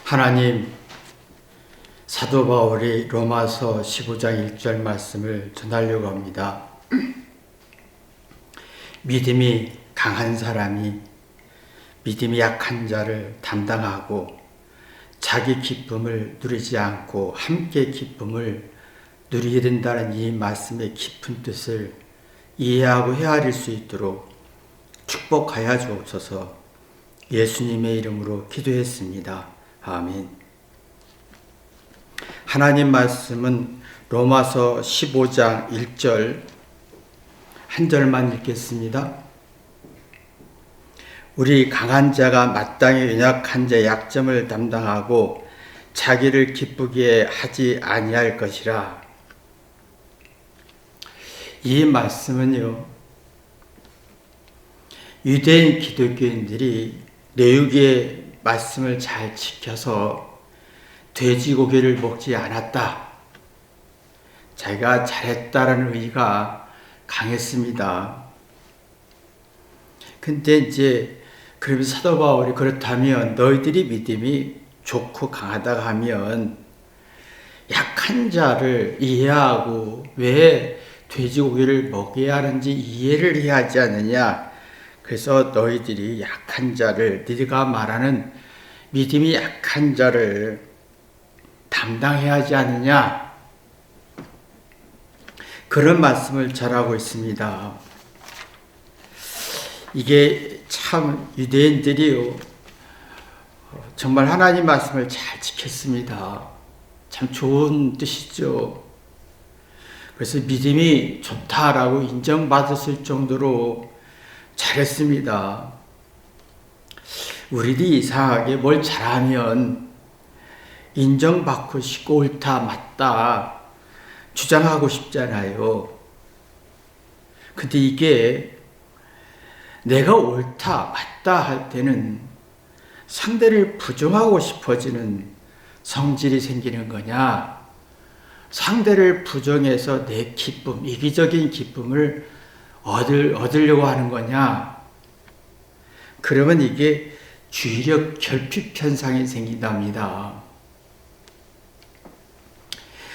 하나님, 사도 바울이 로마서 15장 1절 말씀을 전하려고 합니다. 믿음이 강한 사람이 믿음이 약한 자를 담당하고 자기 기쁨을 누리지 않고 함께 기쁨을 누리게 된다는 이 말씀의 깊은 뜻을 이해하고 헤아릴 수 있도록 축복하여 주옵소서. 예수님의 이름으로 기도했습니다. 아멘. 하나님 말씀은 로마서 15장 1절 한 절만 읽겠습니다. 우리 강한 자가 마땅히 연약한 자의 약점을 담당하고 자기를 기쁘게 하지 아니할 것이라. 이 말씀은요, 유대인 기독교인들이 레위기의 말씀을 잘 지켜서 돼지고기를 먹지 않았다, 자기가 잘했다라는 의의가 강했습니다. 근데 이제 그러면서 사도 바울이 그렇다면 너희들이 믿음이 좋고 강하다고 하면 약한 자를 이해하고 왜 돼지고기를 먹여야 하는지 이해를 해야 하지 않느냐. 그래서 너희들이 약한 자를, 네가 말하는 믿음이 약한 자를 담당해야 하지 않느냐. 그런 말씀을 전하고 있습니다. 이게 참 유대인들이요, 정말 하나님 말씀을 잘 지켰습니다. 참 좋은 뜻이죠. 그래서 믿음이 좋다라고 인정받았을 정도로 잘했습니다. 우리들이 이상하게 뭘 잘하면 인정받고 싶고 옳다 맞다 주장하고 싶잖아요. 근데 이게 내가 옳다 맞다 할 때는 상대를 부정하고 싶어지는 성질이 생기는 거냐, 상대를 부정해서 내 기쁨, 이기적인 기쁨을 얻으려고 하는 거냐. 그러면 이게 주의력 결핍 현상이 생긴답니다.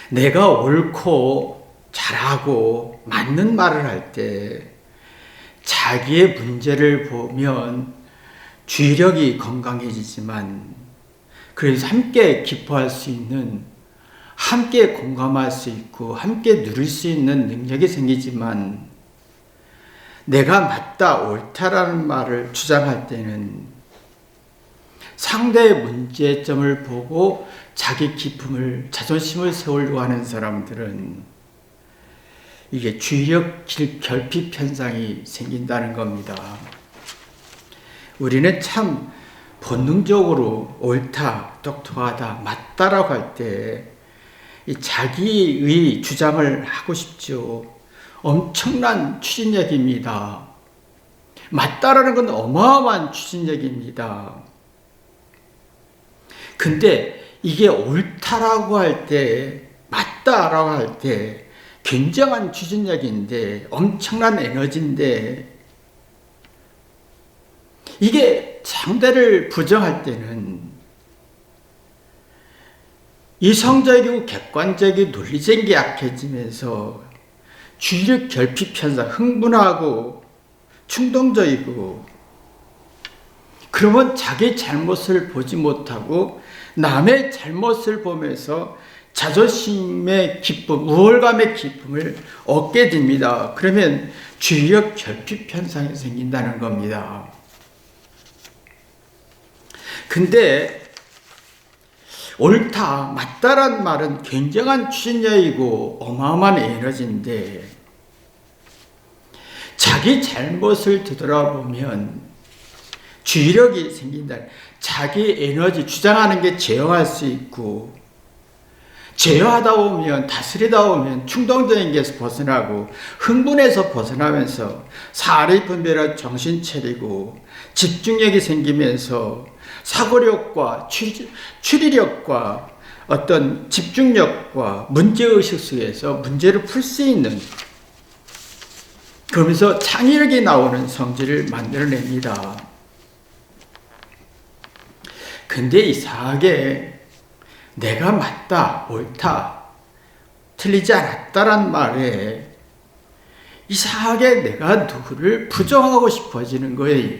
내가 옳고 잘하고 맞는 말을 할 때 자기의 문제를 보면 주의력이 건강해지지만, 그래서 함께 기뻐할 수 있는, 함께 공감할 수 있고 함께 누릴 수 있는 능력이 생기지만, 내가 맞다 옳다라는 말을 주장할 때는 상대의 문제점을 보고 자기 기쁨을, 자존심을 세우려고 하는 사람들은 이게 주의력 결핍 현상이 생긴다는 겁니다. 우리는 참 본능적으로 옳다, 똑똑하다, 맞다라고 할 때 자기의 주장을 하고 싶죠. 엄청난 추진력입니다. 맞다라는 건 어마어마한 추진력입니다. 근데 이게 옳다라고 할 때, 맞다라고 할 때 굉장한 추진력인데, 엄청난 에너지인데, 이게 상대를 부정할 때는 이성적이고 객관적이고 논리적인 게 약해지면서 주의력 결핍 현상, 흥분하고 충동적이고, 그러면 자기 잘못을 보지 못하고 남의 잘못을 보면서 자존심의 기쁨, 우월감의 기쁨을 얻게 됩니다. 그러면 주의력 결핍 현상이 생긴다는 겁니다. 근데 옳다, 맞다란 말은 굉장한 추진력이고 어마어마한 에너지인데, 자기 잘못을 되돌아보면 주의력이 생긴다. 자기 에너지, 주장하는 게 제어할 수 있고, 제어하다 보면, 다스리다 보면 충동적인 게 벗어나고 흥분해서 벗어나면서 사리 분별하고 정신 차리고 집중력이 생기면서 사고력과 추리력과 어떤 집중력과 문제의식 속에서 문제를 풀 수 있는, 그러면서 창의력이 나오는 성질을 만들어냅니다. 근데 이상하게 내가 맞다, 옳다, 틀리지 않았다란 말에 이상하게 내가 누구를 부정하고 싶어지는 거예요.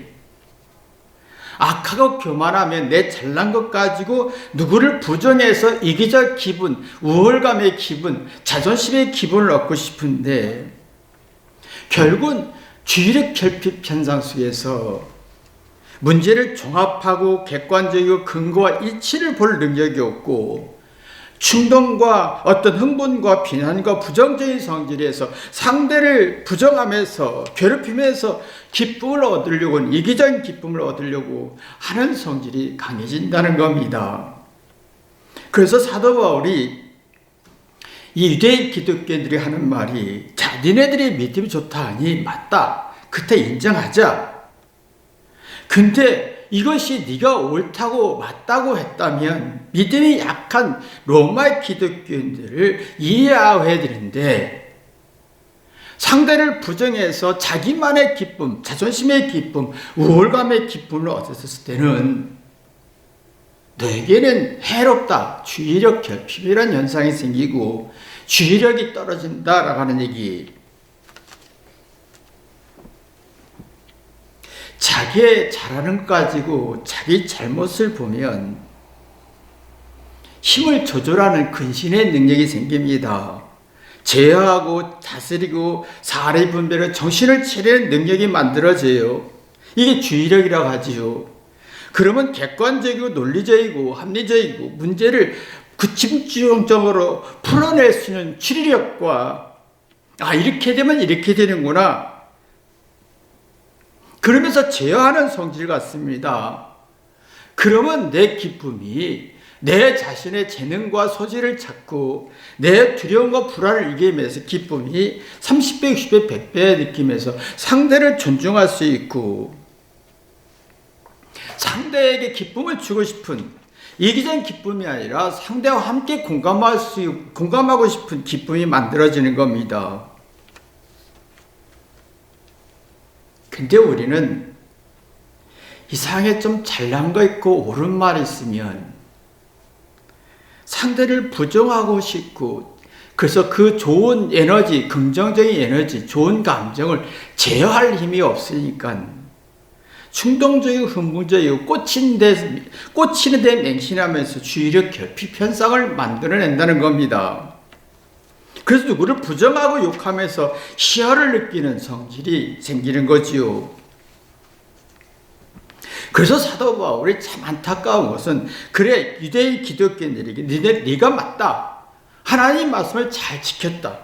악하고 교만하면 내 잘난 것 가지고 누구를 부정해서 이기적 기분, 우월감의 기분, 자존심의 기분을 얻고 싶은데 결국은 주의력 결핍 현상 속에서 문제를 종합하고 객관적이고 근거와 이치를 볼 능력이 없고 충동과 어떤 흥분과 비난과 부정적인 성질에서 상대를 부정하면서 괴롭히면서 기쁨을 얻으려고 하는 이기적인 기쁨을 얻으려고 하는 성질이 강해진다는 겁니다. 그래서 사도 바울이 이 유대인 기독교인들이 하는 말이 자 니네들이 믿음이 좋다 하니 맞다. 그때 인정하자. 근데 이것이 네가 옳다고 맞다고 했다면 믿음이 약한 로마 기독교인들을 이해해야 되는데 상대를 부정해서 자기만의 기쁨, 자존심의 기쁨, 우월감의 기쁨을 얻었을 때는 너에게는 해롭다, 주의력 결핍이라는 현상이 생기고 주의력이 떨어진다라고 하는 얘기. 자기의 잘하는 것 가지고 자기 잘못을 보면 힘을 조절하는 근신의 능력이 생깁니다. 제어하고 다스리고 사례 분별을 정신을 차리는 능력이 만들어져요. 이게 주의력이라고 하지요. 그러면 객관적이고 논리적이고 합리적이고 문제를 집중적으로 풀어낼 수 있는 추리력과 이렇게 되면 이렇게 되는구나. 그러면서 제어하는 성질 같습니다. 그러면 내 기쁨이 내 자신의 재능과 소질을 찾고 내 두려움과 불안을 이기면서 기쁨이 30배, 60배, 100배 느끼면서 상대를 존중할 수 있고 상대에게 기쁨을 주고 싶은 이기적인 기쁨이 아니라 상대와 함께 공감하고 싶은 기쁨이 만들어지는 겁니다. 근데 우리는 이상하게 좀 잘난 거 있고 옳은 말이 있으면 상대를 부정하고 싶고 그래서 그 좋은 에너지, 긍정적인 에너지, 좋은 감정을 제어할 힘이 없으니까 충동적이고 흥분적이고 꽂히는 데 맹신하면서 주의력 결핍 현상을 만들어낸다는 겁니다. 그래서 누구를 부정하고 욕하면서 희열을 느끼는 성질이 생기는 거지요. 그래서 사도 바울이 참 안타까운 것은 그래 유대인 기독교인들에게 네가 맞다. 하나님 말씀을 잘 지켰다.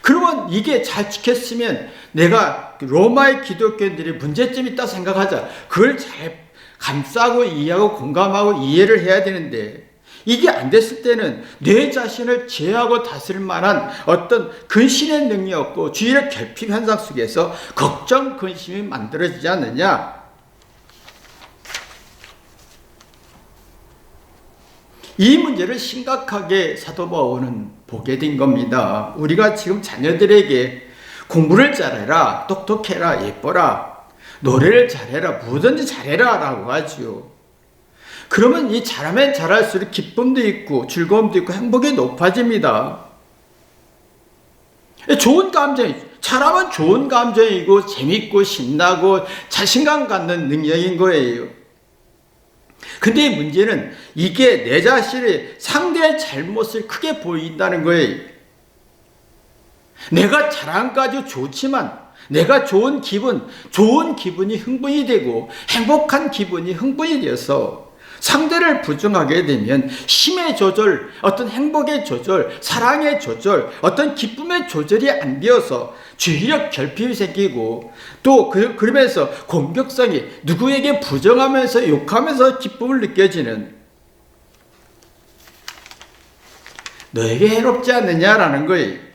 그러면 이게 잘 지켰으면 내가 로마의 기독교인들이 문제점이 있다 생각하자. 그걸 잘 감싸고 이해하고 공감하고 이해를 해야 되는데 이게 안 됐을 때는 내 자신을 제어하고 다스릴 만한 어떤 근신의 능력이 없고 주의력 결핍 현상 속에서 걱정, 근심이 만들어지지 않느냐. 이 문제를 심각하게 사도 바울은 보게 된 겁니다. 우리가 지금 자녀들에게 공부를 잘해라, 똑똑해라, 예뻐라, 노래를 잘해라, 뭐든지 잘해라 라고 하지요. 그러면 이 잘하면 잘할수록 기쁨도 있고 즐거움도 있고 행복이 높아집니다. 좋은 감정, 잘하면 좋은 감정이고 재밌고 신나고 자신감 갖는 능력인 거예요. 근데 문제는 이게 내 자신의 상대의 잘못을 크게 보인다는 거예요. 내가 잘한 까지 좋지만 내가 좋은 기분이 흥분이 되고 행복한 기분이 흥분이 되어서 상대를 부정하게 되면 힘의 조절, 어떤 행복의 조절, 사랑의 조절, 어떤 기쁨의 조절이 안 되어서 주의력 결핍이 생기고 또 그러면서 공격성이 누구에게 부정하면서 욕하면서 기쁨을 느껴지는 너에게 해롭지 않느냐라는 거예요.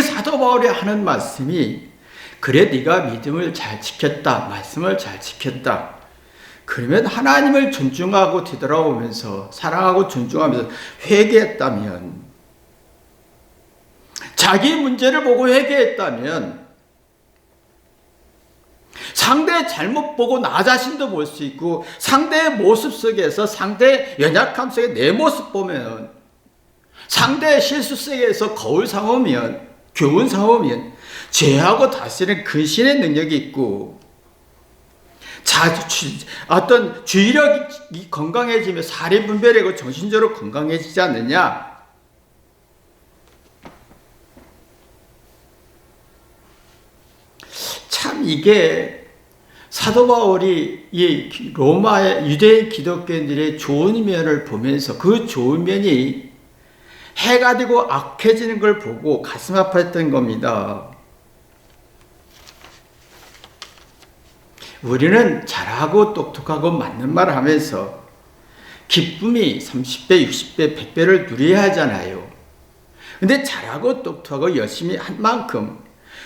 사도 바울이 하는 말씀이 그래 네가 믿음을 잘 지켰다. 말씀을 잘 지켰다. 그러면 하나님을 존중하고 되돌아오면서 사랑하고 존중하면서 회개했다면 자기 문제를 보고 회개했다면 상대의 잘못 보고 나 자신도 볼 수 있고, 상대의 모습 속에서 상대의 연약함 속에 내 모습 보면, 상대의 실수 속에서 거울 삼으면, 교훈 삼으면 죄하고 다스리는 근신의 능력이 있고, 어떤 주의력이 건강해지면 사리 분별하고 정신적으로 건강해지지 않느냐? 참 이게 사도 바울이 이 로마의 유대인 기독교인들의 좋은 면을 보면서 그 좋은 면이 해가 되고 악해지는 걸 보고 가슴 아팠던 겁니다. 우리는 잘하고 똑똑하고 맞는 말을 하면서 기쁨이 30배, 60배, 100배를 누려야 하잖아요. 근데 잘하고 똑똑하고 열심히 한 만큼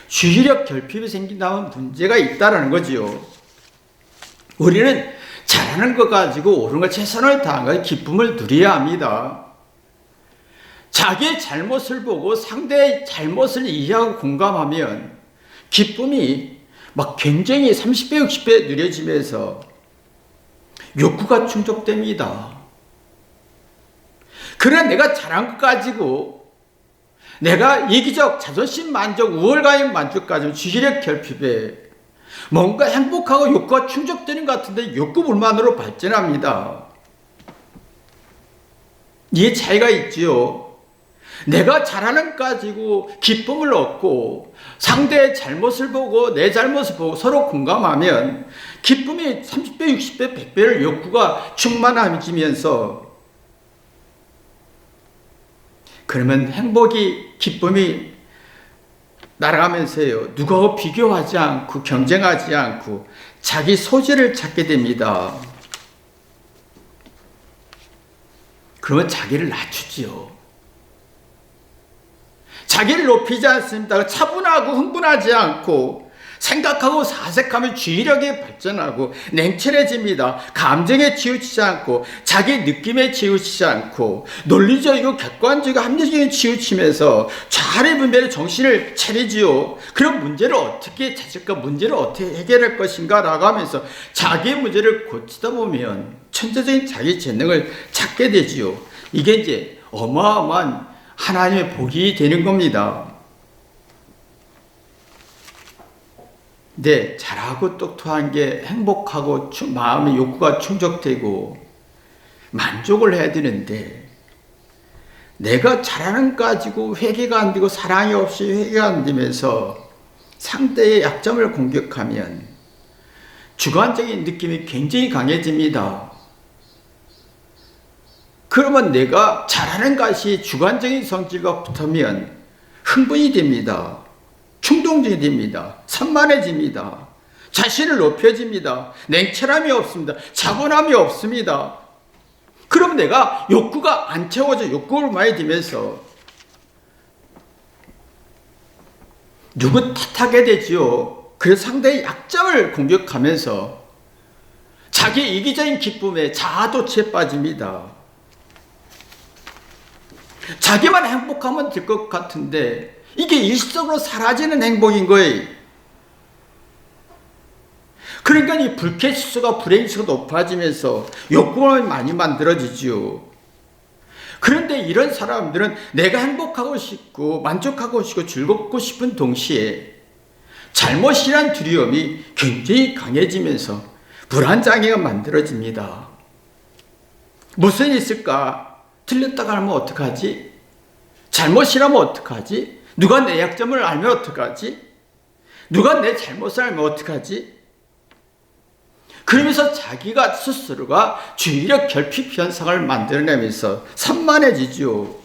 주의력 결핍이 생긴다면 문제가 있다는 거지요. 우리는 잘하는 것 가지고 옳은 것 최선을 다한 것 기쁨을 누려야 합니다. 자기의 잘못을 보고 상대의 잘못을 이해하고 공감하면 기쁨이 막 굉장히 30배, 60배 누려지면서 욕구가 충족됩니다. 그래 내가 잘한 것 가지고 내가 이기적, 자존심 만족, 우월감의 만족 가지고 주의력 결핍에 뭔가 행복하고 욕구가 충족되는 것 같은데 욕구 불만으로 발전합니다. 이게 차이가 있지요. 내가 잘하는 것 가지고 기쁨을 얻고 상대의 잘못을 보고 내 잘못을 보고 서로 공감하면 기쁨이 30배, 60배, 100배를 욕구가 충만해지면서 그러면 행복이, 기쁨이 날아가면서요. 누구하고 비교하지 않고 경쟁하지 않고 자기 소질을 찾게 됩니다. 그러면 자기를 낮추지요. 자기를 높이지 않습니다. 차분하고 흥분하지 않고 생각하고 사색하면 주의력이 발전하고 냉철해집니다. 감정에 치우치지 않고 자기 느낌에 치우치지 않고 논리적이고 객관적이고 합리적인 치우치면서 좌의 분별에 정신을 차리지요. 그럼 문제를 어떻게 찾을까? 문제를 어떻게 해결할 것인가? 라고 하면서 자기의 문제를 고치다 보면 천재적인 자기 재능을 찾게 되지요. 이게 이제 어마어마한 하나님의 복이 되는 겁니다. 네, 잘하고 똑똑한 게 행복하고 마음의 욕구가 충족되고 만족을 해야 되는데 내가 잘하는 거 가지고 회개가 안 되고 사랑이 없이 회개가 안 되면서 상대의 약점을 공격하면 주관적인 느낌이 굉장히 강해집니다. 그러면 내가 잘하는 것이 주관적인 성질과 붙으면 흥분이 됩니다. 충동적이 됩니다. 산만해집니다. 자신을 높여집니다. 냉철함이 없습니다. 차분함이 없습니다. 그럼 내가 욕구가 안 채워져 욕구를 많이 들면서 누구 탓하게 되지요. 그래서 상대의 약점을 공격하면서 자기 이기적인 기쁨에 자아도취에 빠집니다. 자기만 행복하면 될 것 같은데 이게 일시적으로 사라지는 행복인 거예요. 그러니까 이 불쾌지수가 불행지수가 높아지면서 욕구가 많이 만들어지지요. 그런데 이런 사람들은 내가 행복하고 싶고 만족하고 싶고 즐겁고 싶은 동시에 잘못이란 두려움이 굉장히 강해지면서 불안장애가 만들어집니다. 무슨 일이 있을까? 틀렸다가 하면 어떡하지? 잘못이라면 어떡하지? 누가 내 약점을 알면 어떡하지? 누가 내 잘못을 알면 어떡하지? 그러면서 자기가 스스로가 주의력 결핍 현상을 만들어내면서 산만해지죠.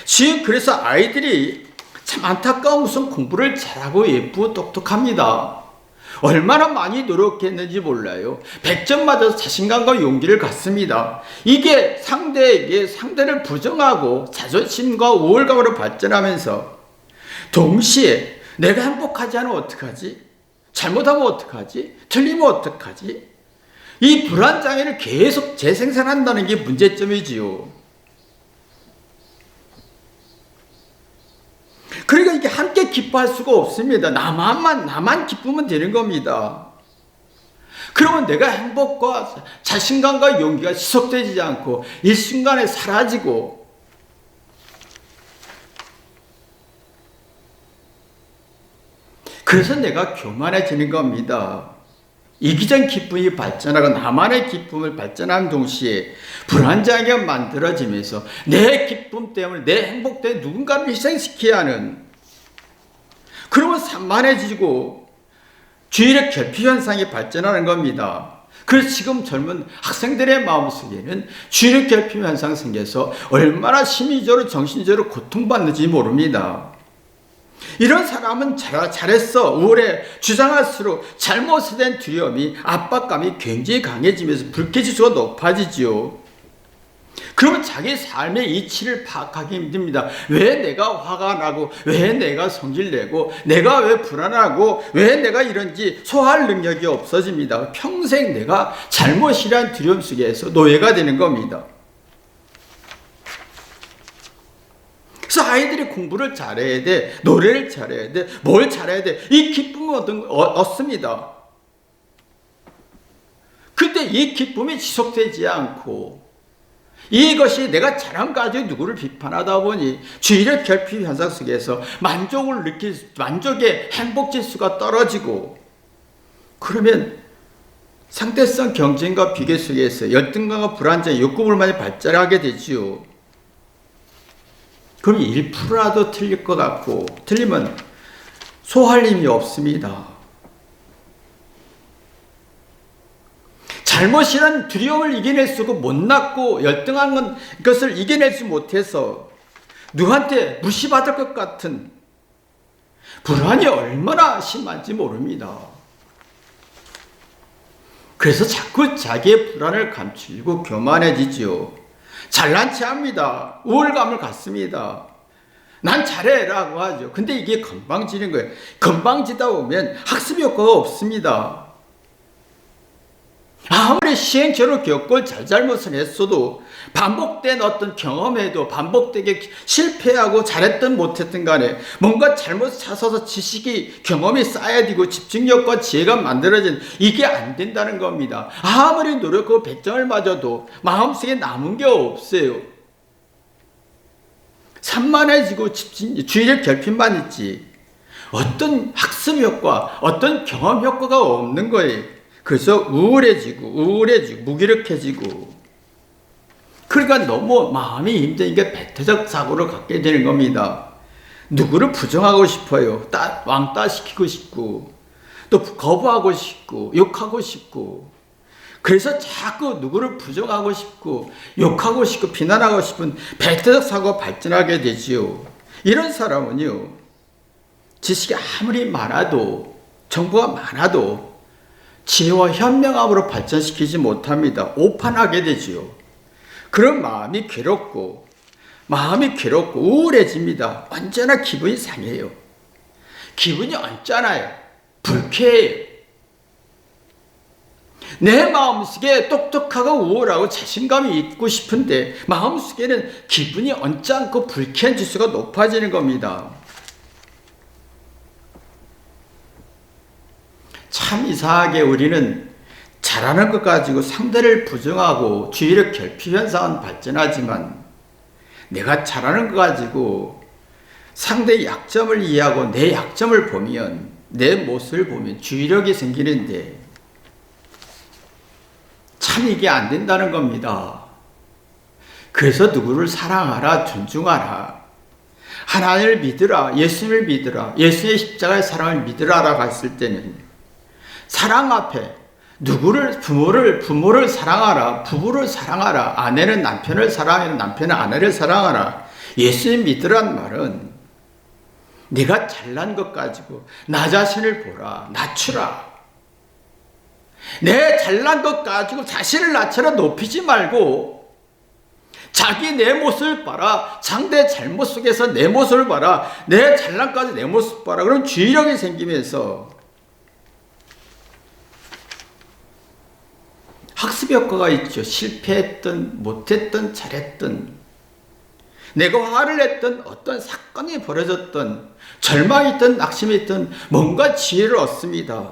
지금 그래서 아이들이 참 안타까운 무슨 공부를 잘하고 예쁘고 똑똑합니다. 얼마나 많이 노력했는지 몰라요. 100점 맞아서 자신감과 용기를 갖습니다. 이게 상대를 부정하고 자존심과 우월감으로 발전하면서 동시에 내가 행복하지 않으면 어떡하지? 잘못하면 어떡하지? 틀리면 어떡하지? 이 불안장애를 계속 재생산한다는 게 문제점이지요. 그러니까 이게 함께 기뻐할 수가 없습니다. 나만 기쁘면 되는 겁니다. 그러면 내가 행복과 자신감과 용기가 지속되지 않고 일순간에 사라지고, 그래서 내가 교만해지는 겁니다. 이기적 기쁨이 발전하고 나만의 기쁨을 발전하는 동시에 불안정하게 만들어지면서 내 기쁨 때문에, 내 행복 때문에 누군가를 희생시켜야 하는, 그러면 산만해지고 주의력 결핍 현상이 발전하는 겁니다. 그래서 지금 젊은 학생들의 마음속에는 주의력 결핍 현상 생겨서 얼마나 심리적으로 정신적으로 고통받는지 모릅니다. 이런 사람은 잘했어 우울해 주장할수록 잘못에 대한 두려움이, 압박감이 굉장히 강해지면서 불쾌지수가 높아지지요. 그러면 자기 삶의 이치를 파악하기 힘듭니다. 왜 내가 화가 나고, 왜 내가 성질내고, 내가 왜 불안하고, 왜 내가 이런지 소화할 능력이 없어집니다. 평생 내가 잘못이란 두려움 속에서 노예가 되는 겁니다. 그래서 아이들이 공부를 잘해야 돼, 노래를 잘해야 돼, 뭘 잘해야 돼, 이 기쁨을 얻습니다. 근데 이 기쁨이 지속되지 않고, 이것이 내가 잘한 거 가지고 누구를 비판하다 보니 주의력 결핍 현상 속에서 만족의 행복 지수가 떨어지고, 그러면 상대성 경쟁과 비교 속에서 열등감과 불안정, 욕구불만이 발달하게 되지요. 그럼 1%라도 틀릴 것 같고, 틀리면 소화할 힘이 없습니다. 잘못이란 두려움을 이겨낼 수 없고, 못났고 열등한 것을 이겨내지 못해서 누구한테 무시받을 것 같은 불안이 얼마나 심한지 모릅니다. 그래서 자꾸 자기의 불안을 감추고 교만해지지요. 잘난 체합니다. 우울감을 갖습니다. 난 잘해라고 하죠. 근데 이게 건방지는 거예요. 건방지다 보면 학습 효과가 없습니다. 아무리 시행착오를 겪고 잘못을 했어도, 반복된 어떤 경험에도 반복되게 실패하고 잘했든 못했든 간에 뭔가 잘못 찾아서 지식이, 경험이 쌓여지고 집중력과 지혜가 만들어진, 이게 안 된다는 겁니다. 아무리 노력하고 100점을 맞아도 마음속에 남은 게 없어요. 산만해지고 주의력 결핍만 있지 어떤 학습 효과, 어떤 경험 효과가 없는 거예요. 그래서 우울해지고 무기력해지고, 그러니까 너무 마음이 힘드니까 배타적 사고를 갖게 되는 겁니다. 누구를 부정하고 싶어요. 왕따시키고 싶고, 또 거부하고 싶고, 욕하고 싶고, 그래서 자꾸 누구를 부정하고 싶고, 욕하고 싶고, 비난하고 싶은 배타적 사고가 발전하게 되지요. 이런 사람은요, 지식이 아무리 많아도, 정보가 많아도 지혜와 현명함으로 발전시키지 못합니다. 오판하게 되지요. 그런 마음이 괴롭고 우울해집니다. 언제나 기분이 상해요. 기분이 언짢아요. 불쾌해요. 내 마음속에 똑똑하고 우월하고 자신감이 있고 싶은데 마음속에는 기분이 언짢고 불쾌한 지수가 높아지는 겁니다. 참 이상하게 우리는 잘하는 것 가지고 상대를 부정하고 주의력 결핍 현상은 발전하지만, 내가 잘하는 것 가지고 상대의 약점을 이해하고 내 약점을 보면, 내 모습을 보면 주의력이 생기는데, 참 이게 안 된다는 겁니다. 그래서 누구를 사랑하라, 존중하라, 하나님을 믿으라, 예수님을 믿으라, 예수의 십자가의 사랑을 믿으라라고 했을 때는, 사랑 앞에 부모를 사랑하라, 부부를 사랑하라, 아내는 남편을 사랑하라, 남편은 아내를 사랑하라, 예수님 믿으란 말은 내가 잘난 것 가지고 나 자신을 보라, 낮추라. 내 잘난 것 가지고 자신을 낮춰라, 높이지 말고 자기 내 모습을 봐라. 상대 잘못 속에서 내 모습을 봐라. 내 잘난 까지 내 모습 봐라. 그럼 주의력이 생기면서 학습 효과가 있죠. 실패했든 못했든 잘했든 내가 화를 냈던 어떤 사건이 벌어졌던 절망이 있던 낙심이 있던 뭔가 지혜를 얻습니다.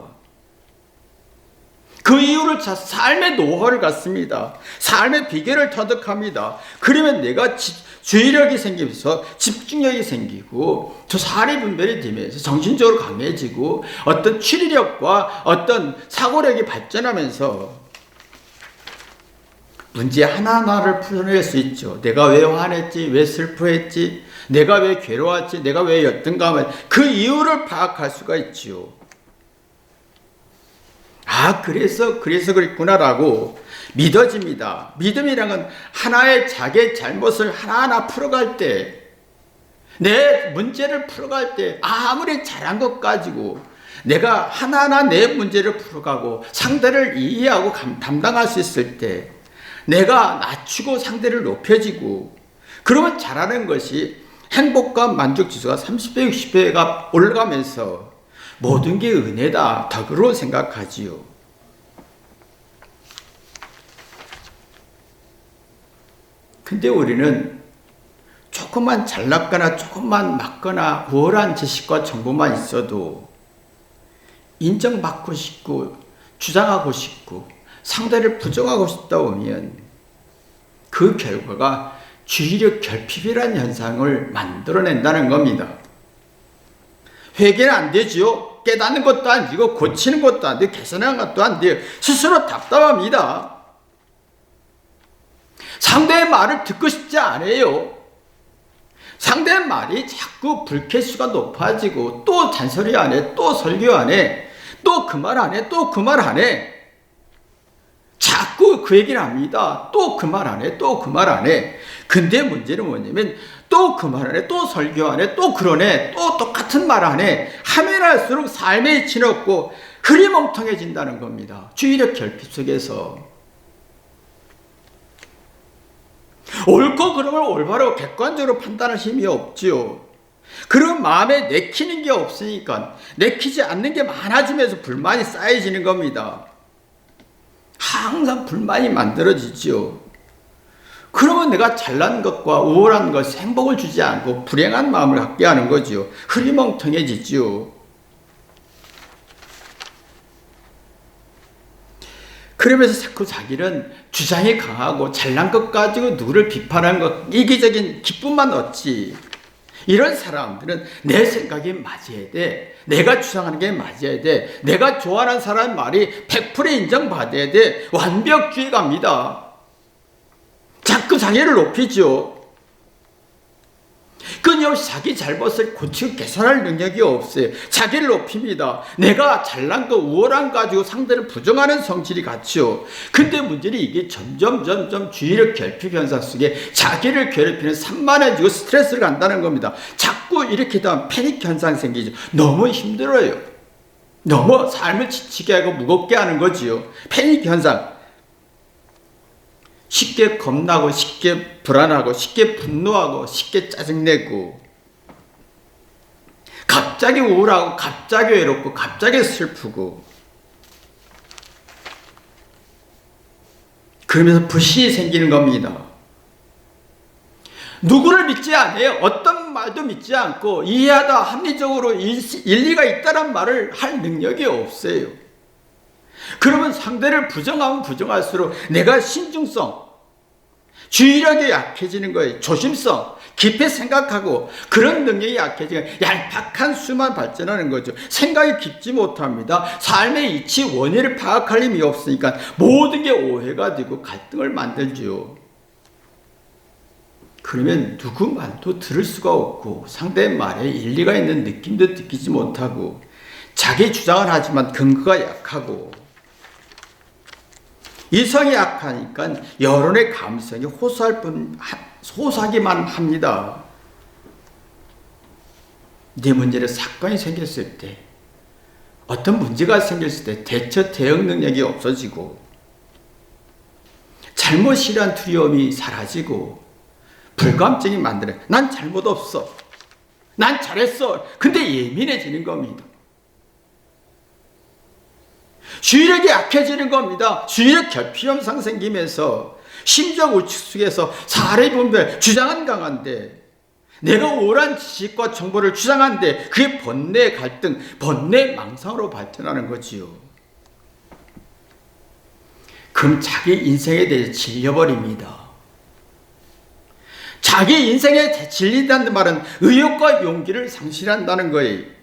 그 이유를 삶의 노하우를 갖습니다. 삶의 비결을 터득합니다. 그러면 내가 주의력이 생기면서 집중력이 생기고 저 사리 분별이 되면서 정신적으로 강해지고 어떤 추리력과 어떤 사고력이 발전하면서 문제 하나하나를 풀어낼 수 있죠. 내가 왜 화냈지, 왜 슬퍼했지, 내가 왜 괴로웠지, 내가 왜 열등감을, 그 이유를 파악할 수가 있지요. 아, 그래서 그랬구나라고 믿어집니다. 믿음이란 건 하나의 자기의 잘못을 하나하나 풀어갈 때, 내 문제를 풀어갈 때 아무리 잘한 것 가지고 내가 하나하나 내 문제를 풀어가고 상대를 이해하고 담당할 수 있을 때 내가 낮추고 상대를 높여지고 그러면 잘하는 것이 행복과 만족지수가 30배, 60배가 올라가면서 모든 게 은혜다, 덕으로 생각하지요. 근데 우리는 조금만 잘났거나 조금만 맞거나 우월한 지식과 정보만 있어도 인정받고 싶고 주장하고 싶고 상대를 부정하고 싶다 보면 그 결과가 주의력 결핍이라는 현상을 만들어낸다는 겁니다. 회개는 안 되지요. 깨닫는 것도 안 되고 고치는 것도 안 되고 개선하는 것도 안 돼요. 스스로 답답합니다. 상대의 말을 듣고 싶지 않아요. 상대의 말이 자꾸 불쾌수가 높아지고 또 잔소리 안 해, 또 설교 안 해, 또 그 말 안 해, 또 그 말 안 해. 자꾸 그 얘기를 합니다. 또 그 말 안 해, 또 그 말 안 해. 근데 문제는 뭐냐면 또 그 말 안 해, 또 설교 안 해, 또 그러네, 또 똑같은 말 안 해. 하면 할수록 삶에 지없고 흐리멍텅해진다는 겁니다. 주의력 결핍 속에서. 옳고 그름을 올바로 객관적으로 판단할 힘이 없지요. 그런 마음에 내키는 게 없으니까 내키지 않는 게 많아지면서 불만이 쌓여지는 겁니다. 항상 불만이 만들어지지요. 그러면 내가 잘난 것과 우월한 것이 행복을 주지 않고 불행한 마음을 갖게 하는 거지요. 흐리멍텅해지지요. 그러면서 자꾸 자기는 주장이 강하고 잘난 것 가지고 누구를 비판하는 것, 이기적인 기쁨만 얻지. 이런 사람들은 내 생각이 맞아야 돼. 내가 주장하는 게 맞아야 돼. 내가 좋아하는 사람 말이 100% 인정받아야 돼. 완벽주의 갑니다. 자꾸 자기를 높이죠. 끊임없이 자기 잘못을 고치고 개선할 능력이 없어요. 자기를 높입니다. 내가 잘난 거 우월한 거 가지고 상대를 부정하는 성질이 같죠. 근데 문제는 이게 점점 주의력 결핍 현상 속에 자기를 괴롭히는 산만해지고 스트레스를 간다는 겁니다. 자꾸 이렇게 되면 패닉 현상 생기죠. 너무 힘들어요. 너무 삶을 지치게 하고 무겁게 하는 거지요. 패닉 현상. 쉽게 겁나고 쉽게 불안하고 쉽게 분노하고 쉽게 짜증내고 갑자기 우울하고 갑자기 외롭고 갑자기 슬프고 그러면서 불신이 생기는 겁니다. 누구를 믿지 않아요. 어떤 말도 믿지 않고 이해하다 합리적으로 일리가 있다는 말을 할 능력이 없어요. 그러면 상대를 부정하면 부정할수록 내가 신중성, 주의력이 약해지는 거예요. 조심성, 깊이 생각하고 그런 능력이 약해지면 얄팍한 수만 발전하는 거죠. 생각이 깊지 못합니다. 삶의 이치 원인을 파악할 힘이 없으니까 모든 게 오해가 되고 갈등을 만들죠. 그러면 누구 말도 들을 수가 없고 상대의 말에 일리가 있는 느낌도 느끼지 못하고 자기 주장을 하지만 근거가 약하고 이성이 약하니까 여론의 감성이 호소하기만 합니다. 내 문제로 사건이 생겼을 때, 어떤 문제가 생겼을 때 대처 대응 능력이 없어지고 잘못이란 두려움이 사라지고 불감증이 만들어요. 난 잘못 없어. 난 잘했어. 근데 예민해지는 겁니다. 주의력이 약해지는 겁니다. 주의력 결핍 현상 생기면서 심적 우측 속에서 사례 분별, 주장은 강한데 내가 우월한 지식과 정보를 주장하는데 그게 번뇌 갈등, 번뇌 망상으로 발전하는 거지요. 그럼 자기 인생에 대해 질려버립니다. 자기 인생에 질린다는 말은 의욕과 용기를 상실한다는 거예요.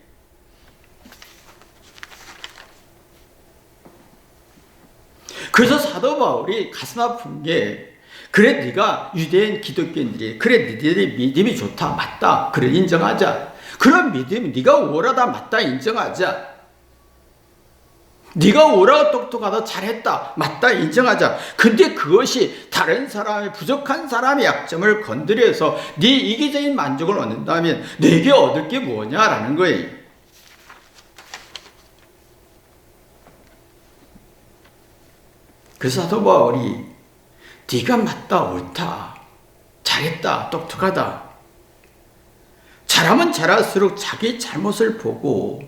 그래서 사도 바울이 가슴 아픈 게, 그래 네가 유대인 기독교인들이 그래 니들이 믿음이 좋다 맞다 그래 인정하자. 그런 믿음이 네가 우월하다 맞다 인정하자. 네가 우월하고 똑똑하다 잘했다 맞다 인정하자. 근데 그것이 다른 사람의 부족한 사람의 약점을 건드려서 네 이기적인 만족을 얻는다면 내게 얻을 게 뭐냐라는 거예요. 그래서 사도 바울이 네가 맞다 옳다 잘했다 똑똑하다 잘하면 잘할수록 자기 잘못을 보고,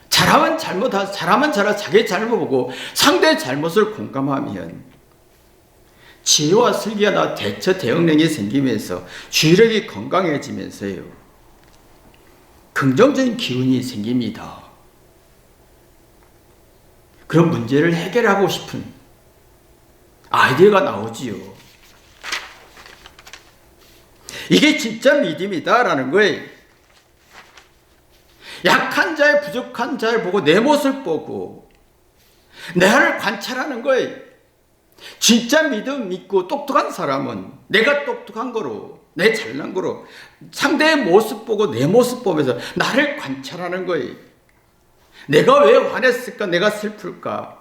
잘하면 잘못하고 잘하면 잘하 자기 잘못 보고 상대의 잘못을 공감하면 지혜와 슬기가 나 대처 대응력이 생기면서 주의력이 건강해지면서요 긍정적인 기운이 생깁니다. 그런 문제를 해결하고 싶은 아이디어가 나오지요. 이게 진짜 믿음이다라는 거예요. 약한 자의 부족한 자를 보고 내 모습을 보고 나를 관찰하는 거예요. 진짜 믿음 믿고 똑똑한 사람은 내가 똑똑한 거로, 내 잘난 거로 상대의 모습 보고 내 모습 보면서 나를 관찰하는 거예요. 내가 왜 화냈을까? 내가 슬플까?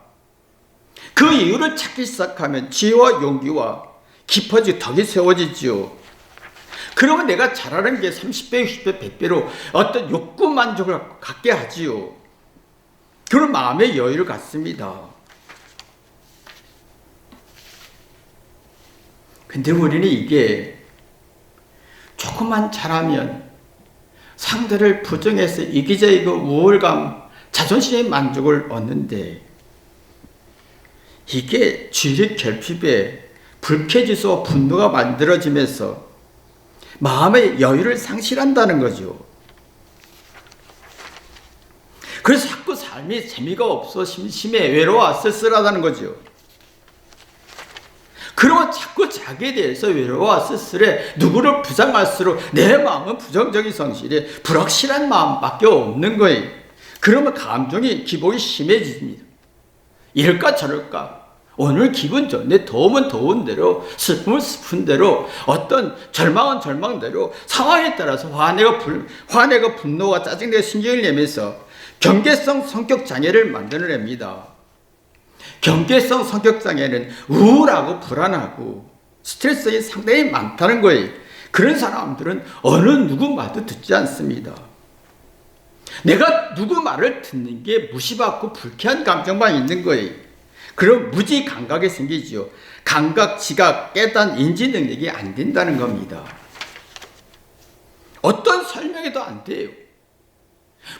그 이유를 찾기 시작하면 지혜와 용기와 깊어지고 덕이 세워지지요. 그러면 내가 잘하는 게 30배, 60배, 100배로 어떤 욕구 만족을 갖게 하지요. 그런 마음의 여유를 갖습니다. 근데 우리는 이게 조금만 잘하면 상대를 부정해서 이기적이고 우월감, 자존심의 만족을 얻는데 이게 주의력 결핍에 불쾌지수와 분노가 만들어지면서 마음의 여유를 상실한다는 거죠. 그래서 자꾸 삶이 재미가 없어 심심해 외로워 쓸쓸하다는 거죠. 그러면 자꾸 자기에 대해서 외로워 쓸쓸해 누구를 부정할수록 내 마음은 부정적인 성실에 불확실한 마음밖에 없는 거예요. 그러면 감정이 기복이 심해집니다. 이럴까 저럴까, 오늘 기분 좋네, 더우면 더운 대로, 슬픔은 슬픈 대로, 어떤 절망은 절망대로 상황에 따라서 화내고 분노가 짜증내고 신경을 내면서 경계성 성격 장애를 만들어냅니다. 경계성 성격 장애는 우울하고 불안하고 스트레스가 상당히 많다는 거예요. 그런 사람들은 어느 누구 말도 듣지 않습니다. 내가 누구 말을 듣는 게 무시받고 불쾌한 감정만 있는 거예요. 그럼 무지 감각이 생기지요. 감각, 지각, 깨닫는 인지 능력이 안 된다는 겁니다. 어떤 설명에도 안 돼요.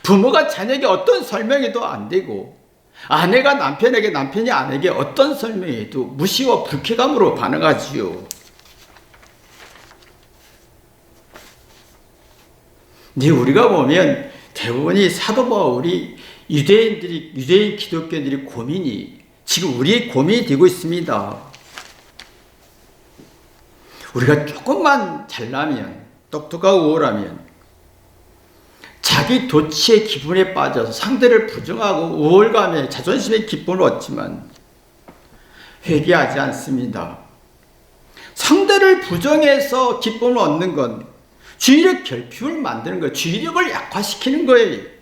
부모가 자녀에게 어떤 설명에도 안 되고, 아내가 남편에게, 남편이 아내에게 어떤 설명에도 무시와 불쾌감으로 반응하지요. 근데 우리가 보면 대부분이 사도 바울이 유대인 기독교인들이 고민이 지금 우리의 고민이 되고 있습니다. 우리가 조금만 잘나면, 똑똑하고 우월하면 자기 도취의 기분에 빠져서 상대를 부정하고 우월감에 자존심의 기쁨을 얻지만 회개하지 않습니다. 상대를 부정해서 기쁨을 얻는 건 주의력 결핍을 만드는 거예요. 주의력을 약화시키는 거예요.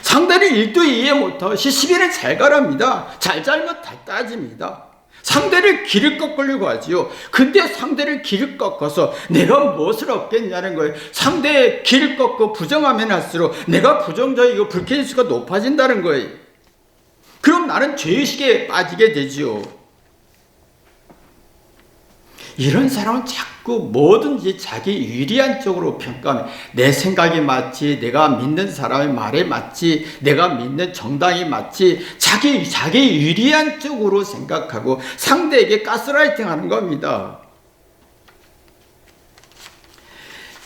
상대를 1도 이해 못하고 시비는 잘 가랍니다. 잘잘못 다 따집니다. 상대를 길을 꺾으려고 하지요. 근데 상대를 길을 꺾어서 내가 무엇을 얻겠냐는 거예요. 상대의 길을 꺾고 부정하면 할수록 내가 부정적이고 불쾌지수가 높아진다는 거예요. 그럼 나는 죄의식에 빠지게 되지요. 이런 사람은 자꾸 뭐든지 자기 유리한 쪽으로 평가하면 내 생각이 맞지, 내가 믿는 사람의 말에 맞지, 내가 믿는 정당이 맞지, 자기 유리한 쪽으로 생각하고 상대에게 가스라이팅 하는 겁니다.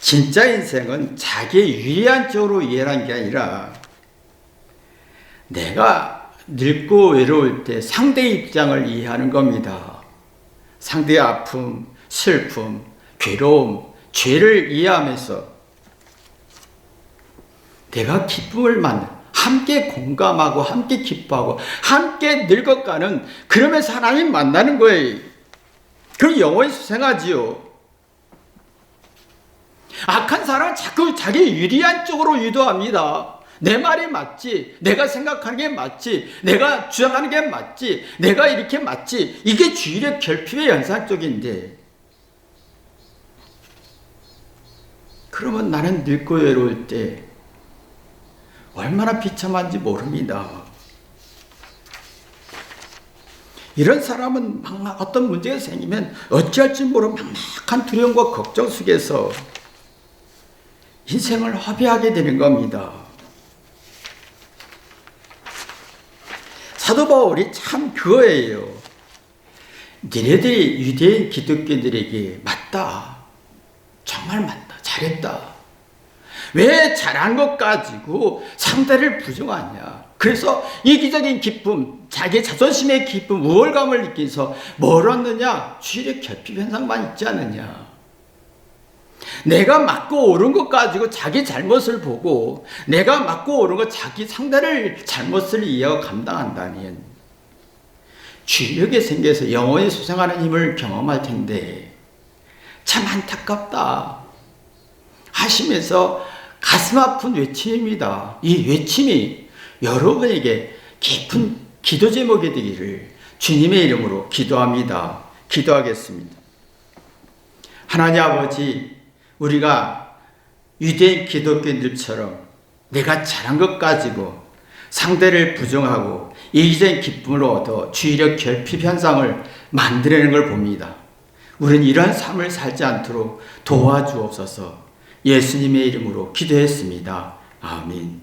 진짜 인생은 자기의 유리한 쪽으로 이해하는 게 아니라 내가 늙고 외로울 때 상대의 입장을 이해하는 겁니다. 상대의 아픔, 슬픔, 괴로움, 죄를 이해하면서 내가 기쁨을 만나 함께 공감하고 함께 기뻐하고 함께 늙어가는, 그러면서 하나님 만나는 거예요. 그럼 영원히 수생하지요. 악한 사람은 자꾸 자기 유리한 쪽으로 유도합니다. 내 말이 맞지, 내가 생각하는 게 맞지, 내가 주장하는 게 맞지, 내가 이렇게 맞지, 이게 주의력 결핍의 현상 쪽인데, 그러면 나는 늙고 외로울 때 얼마나 비참한지 모릅니다. 이런 사람은 어떤 문제가 생기면 어찌할지 모르는 막막한 두려움과 걱정 속에서 인생을 허비하게 되는 겁니다. 사도 바울이 참 그거예요. 니네들이 유대인 기독교인들에게 맞다, 정말 맞다, 잘했다, 왜 잘한 것 가지고 상대를 부정하냐. 그래서 이기적인 기쁨, 자기 자존심의 기쁨, 우월감을 느끼면서 뭘 얻느냐? 주의력 결핍 현상만 있지 않느냐. 내가 맞고 옳은 것 가지고 자기 잘못을 보고, 내가 맞고 옳은 것 자기 상대를 잘못을 이해하고 감당한다면 주력에 생겨서 영원히 수생하는 힘을 경험할 텐데 참 안타깝다 하시면서 가슴 아픈 외침입니다. 이 외침이 여러분에게 깊은 기도 제목이 되기를 주님의 이름으로 기도합니다. 기도하겠습니다. 하나님 아버지, 우리가 유대인 기독교인들처럼 내가 잘한 것 가지고 상대를 부정하고 이기적인 기쁨을 얻어 주의력 결핍 현상을 만들어내는 걸 봅니다. 우리는 이러한 삶을 살지 않도록 도와주옵소서. 예수님의 이름으로 기도했습니다. 아멘.